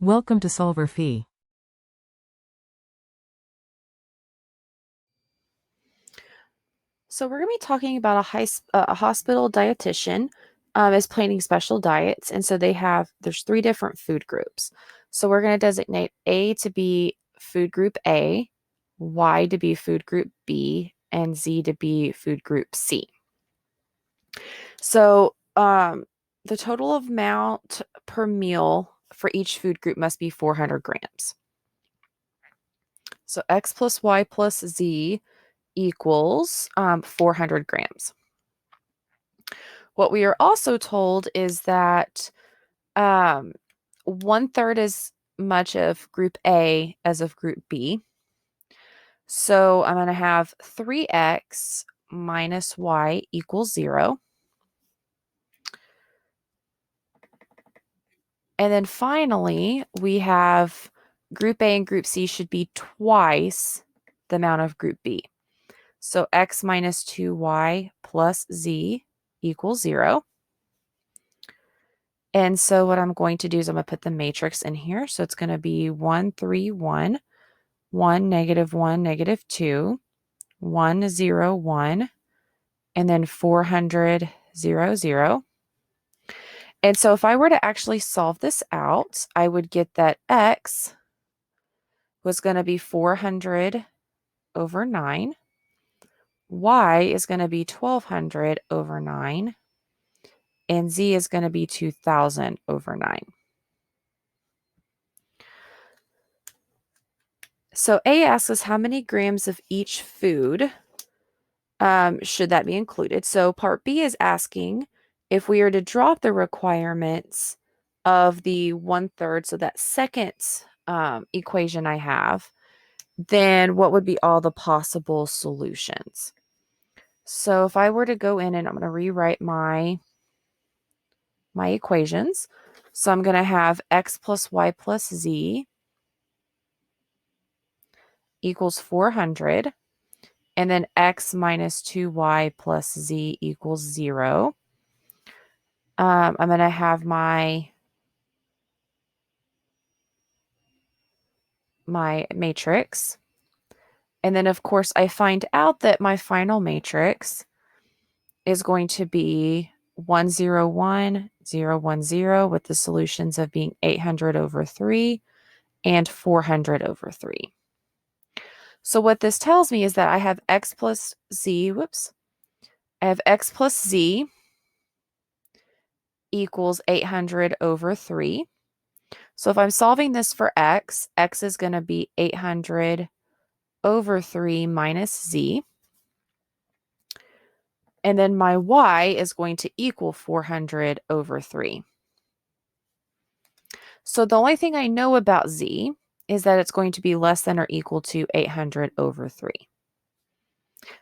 Welcome to solverfy. So we're going to be talking about a hospital dietitian is planning special diets, and so there's three different food groups. So we're going to designate A to be food group A, Y to be food group B, and Z to be food group C. So the total amount per meal for each food group must be 400 grams. So X plus Y plus Z equals 400 grams. What we are also told is that 1/3 as much of group A as of group B. So I'm going to have 3x minus y equals 0. And then finally, we have group A and group C should be twice the amount of group B. So x minus 2y plus z equals 0. And so what I'm going to do is I'm going to put the matrix in here. So it's going to be 1, 3, 1, 1, negative 2, 1, 0, 1, and then 400, 0, 0. And so if I were to actually solve this out, I would get that x was going to be 400 over 9. Y is going to be 1200 over 9. And z is going to be 2000 over 9. So A asks us how many grams of each food should that be included. So part B is asking if we are to drop the requirements of the 1/3, so that second equation I have, then what would be all the possible solutions? So if I were to go in and I'm going to rewrite my equations. So I'm going to have x plus y plus z equals 400. And then x minus 2y plus z equals 0. I'm going to have my matrix. And then, of course, I find out that my final matrix is going to be 1, 0, 1, 0, 1, 0, with the solutions of being 800 over 3 and 400 over 3. So what this tells me is that I have x plus z, I have x plus z equals 800 over 3. So if I'm solving this for x is going to be 800 over 3 minus z. And then my y is going to equal 400 over 3. So the only thing I know about z is that it's going to be less than or equal to 800 over 3.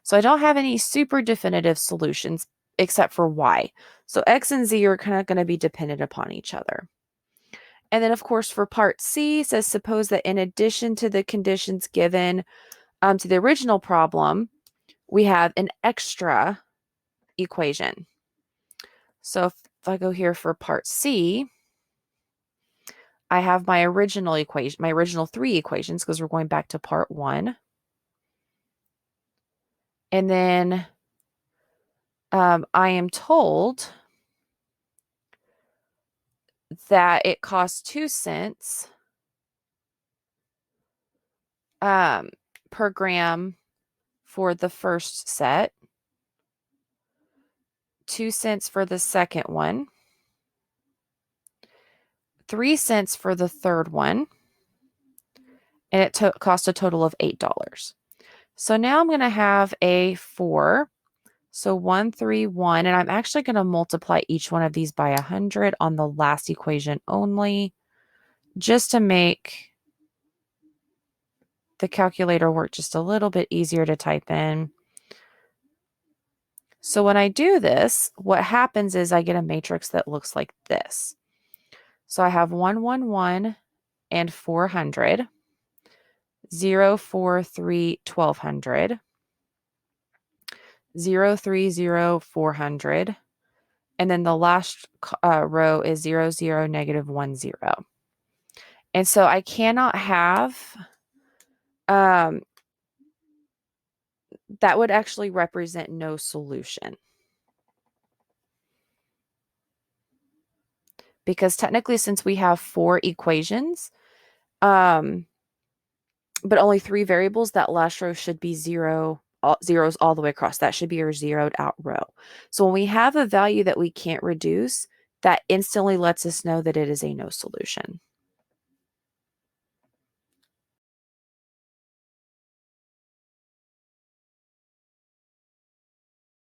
So I don't have any super definitive solutions except for y. So x and z are kind of going to be dependent upon each other. And then, of course, for part C, says suppose that in addition to the conditions given to the original problem, we have an extra equation. So if I go here for part C, I have my original equation, my original three equations, because we're going back to part 1. And then I am told that it costs 2 cents per gram for the first set, 2 cents for the second one, 3 cents for the third one, and it cost a total of $8. So now I'm going to have a 4. So 1, 3, 1, and I'm actually going to multiply each one of these by 100 on the last equation only, just to make the calculator work just a little bit easier to type in. So when I do this, what happens is I get a matrix that looks like this. So I have 1, 1, 1, and 400, 0, 4, 3, 1200, 0, 3, 0, 400, and then the last row is 0, 0, negative 1, 0. And so I cannot have, that would actually represent no solution. Because technically, since we have 4 equations, but only 3 variables, that last row should be zeros all the way across. That should be your zeroed out row. So when we have a value that we can't reduce, that instantly lets us know that it is a no solution.